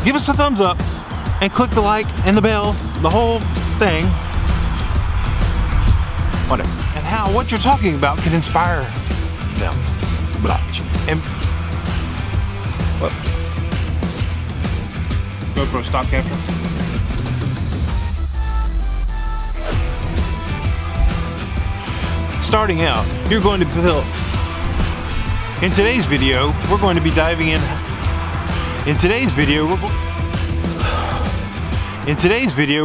give us a thumbs up and click the like and the bell, the whole thing. Whatever. And how what you're talking about can inspire them. And what? GoPro stop capture. Starting out, you're going to feel. In today's video, we're going to be diving in. In today's video,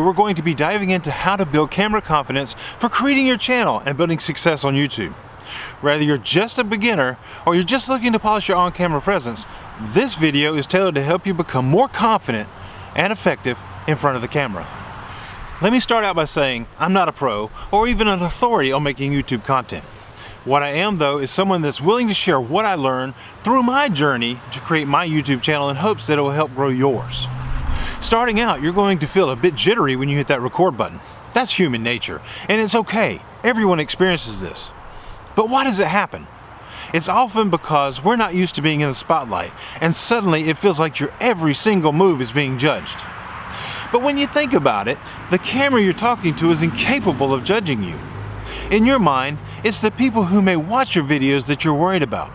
we're going to be diving into how to build camera confidence for creating your channel and building success on YouTube. Whether you're just a beginner or you're just looking to polish your on-camera presence, this video is tailored to help you become more confident and effective in front of the camera. Let me start out by saying I'm not a pro or even an authority on making YouTube content. What I am, though, is someone that's willing to share what I learned through my journey to create my YouTube channel in hopes that it will help grow yours. Starting out, you're going to feel a bit jittery when you hit that record button. That's human nature, and it's okay. Everyone experiences this. But why does it happen? It's often because we're not used to being in the spotlight, and suddenly it feels like your every single move is being judged. But when you think about it, the camera you're talking to is incapable of judging you. In your mind, it's the people who may watch your videos that you're worried about.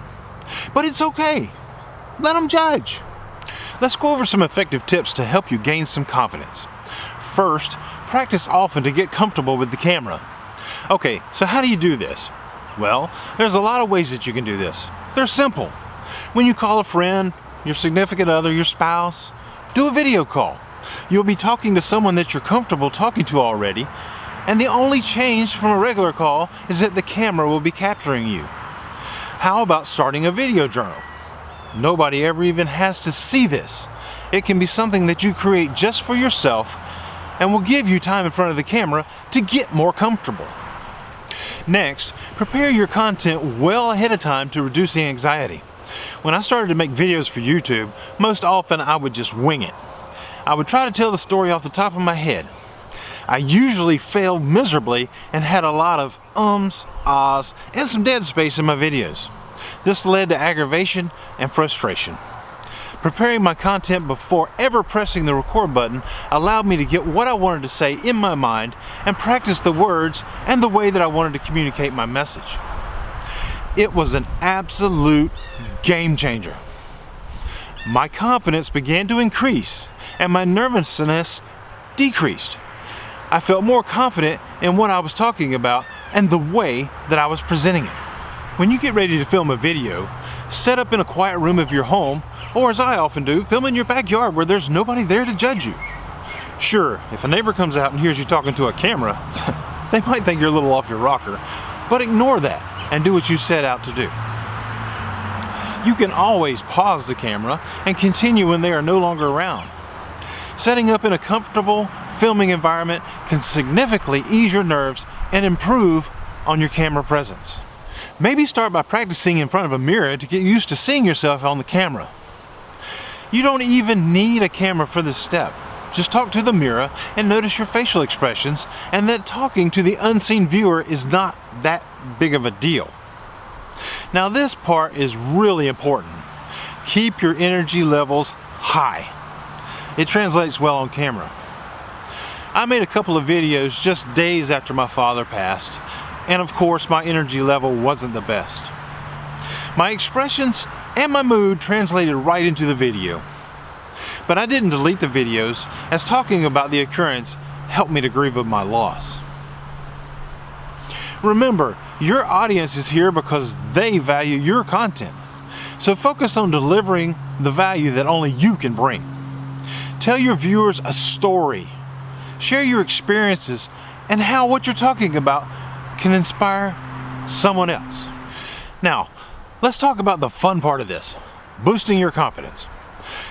But it's okay. Let them judge. Let's go over some effective tips to help you gain some confidence. First, practice often to get comfortable with the camera. Okay, so how do you do this? Well, there's a lot of ways that you can do this. They're simple. When you call a friend, your significant other, your spouse, do a video call. You'll be talking to someone that you're comfortable talking to already, and the only change from a regular call is that the camera will be capturing you. How about starting a video journal? Nobody ever even has to see this. It can be something that you create just for yourself and will give you time in front of the camera to get more comfortable. Next, prepare your content well ahead of time to reduce the anxiety. When I started to make videos for YouTube, most often I would just wing it. I would try to tell the story off the top of my head. I usually failed miserably and had a lot of ums, ahs, and some dead space in my videos. This led to aggravation and frustration. Preparing my content before ever pressing the record button allowed me to get what I wanted to say in my mind and practice the words and the way that I wanted to communicate my message. It was an absolute game changer. My confidence began to increase and my nervousness decreased. I felt more confident in what I was talking about and the way that I was presenting it. When you get ready to film a video, set up in a quiet room of your home, or as I often do, film in your backyard where there's nobody there to judge you. Sure, if a neighbor comes out and hears you talking to a camera, they might think you're a little off your rocker, but ignore that and do what you set out to do. You can always pause the camera and continue when they are no longer around. Setting up in a comfortable filming environment can significantly ease your nerves and improve on your camera presence. Maybe start by practicing in front of a mirror to get used to seeing yourself on the camera. You don't even need a camera for this step. Just talk to the mirror and notice your facial expressions, and that talking to the unseen viewer is not that big of a deal. Now this part is really important. Keep your energy levels high. It translates well on camera. I made a couple of videos just days after my father passed, and of course my energy level wasn't the best. My expressions and my mood translated right into the video. But I didn't delete the videos, as talking about the occurrence helped me to grieve with my loss. Remember, your audience is here because they value your content. So focus on delivering the value that only you can bring. Tell your viewers a story. Share your experiences and how what you're talking about can inspire someone else. Now, let's talk about the fun part of this, boosting your confidence.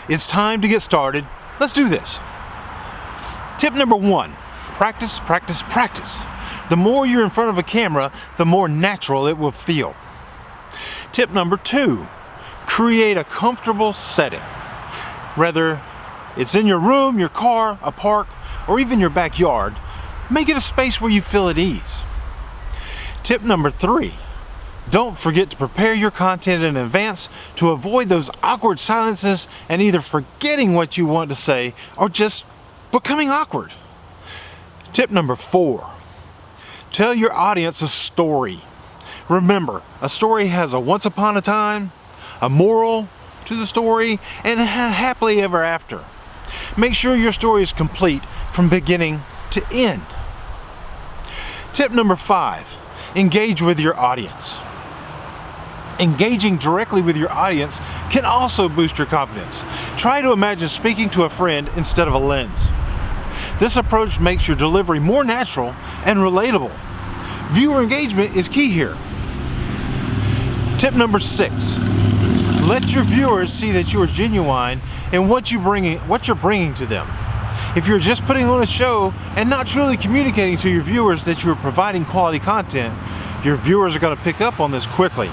It's time to get started. Let's do this. Tip number 1, practice, practice, practice. The more you're in front of a camera, the more natural it will feel. Tip number 2, create a comfortable setting. Whether it's in your room, your car, a park, or even your backyard, make it a space where you feel at ease. Tip number 3, Don't forget to prepare your content in advance to avoid those awkward silences and either forgetting what you want to say or just becoming awkward. Tip number 4, tell your audience a story. Remember, a story has a once upon a time, a moral to the story, and a happily ever after. Make sure your story is complete from beginning to end. Tip number 5, engage with your audience. Engaging directly with your audience can also boost your confidence. Try to imagine speaking to a friend instead of a lens. This approach makes your delivery more natural and relatable. Viewer engagement is key here. Tip number 6, let your viewers see that you are genuine in what you're bringing to them. If you're just putting on a show and not truly communicating to your viewers that you're providing quality content, your viewers are going to pick up on this quickly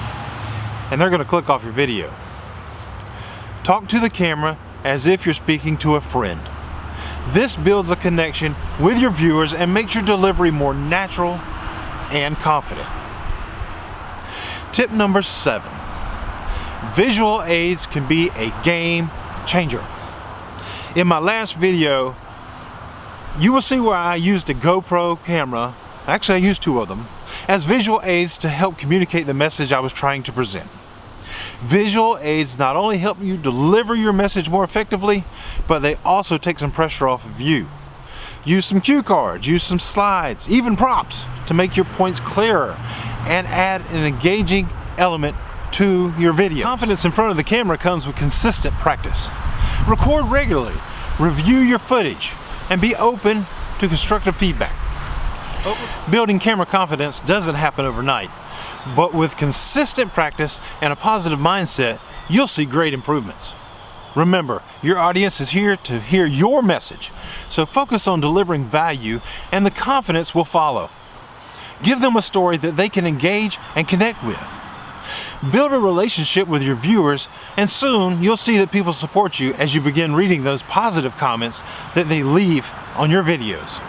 and they're going to click off your video. Talk to the camera as if you're speaking to a friend. This builds a connection with your viewers and makes your delivery more natural and confident. Tip number 7, visual aids can be a game changer. In my last video, you will see where I used a GoPro camera, actually I used 2 of them, as visual aids to help communicate the message I was trying to present. Visual aids not only help you deliver your message more effectively, but they also take some pressure off of you. Use some cue cards, use some slides, even props to make your points clearer and add an engaging element to your video. Confidence in front of the camera comes with consistent practice. Record regularly, review your footage, and be open to constructive feedback. Building camera confidence doesn't happen overnight, but with consistent practice and a positive mindset, you'll see great improvements. Remember, your audience is here to hear your message, so focus on delivering value and the confidence will follow. Give them a story that they can engage and connect with. Build a relationship with your viewers, and soon you'll see that people support you as you begin reading those positive comments that they leave on your videos.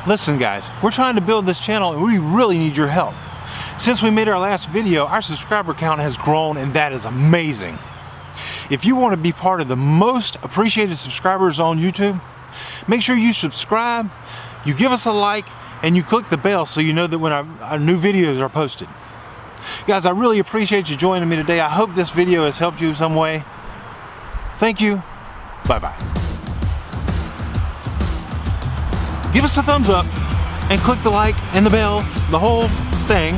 Listen guys, we're trying to build this channel and we really need your help. Since we made our last video, our subscriber count has grown and that is amazing. If you want to be part of the most appreciated subscribers on YouTube, make sure you subscribe, you give us a like, and you click the bell so you know that when our new videos are posted. Guys, I really appreciate you joining me today. I hope this video has helped you in some way. Thank you. Bye-bye. Give us a thumbs up and click the like and the bell, the whole thing.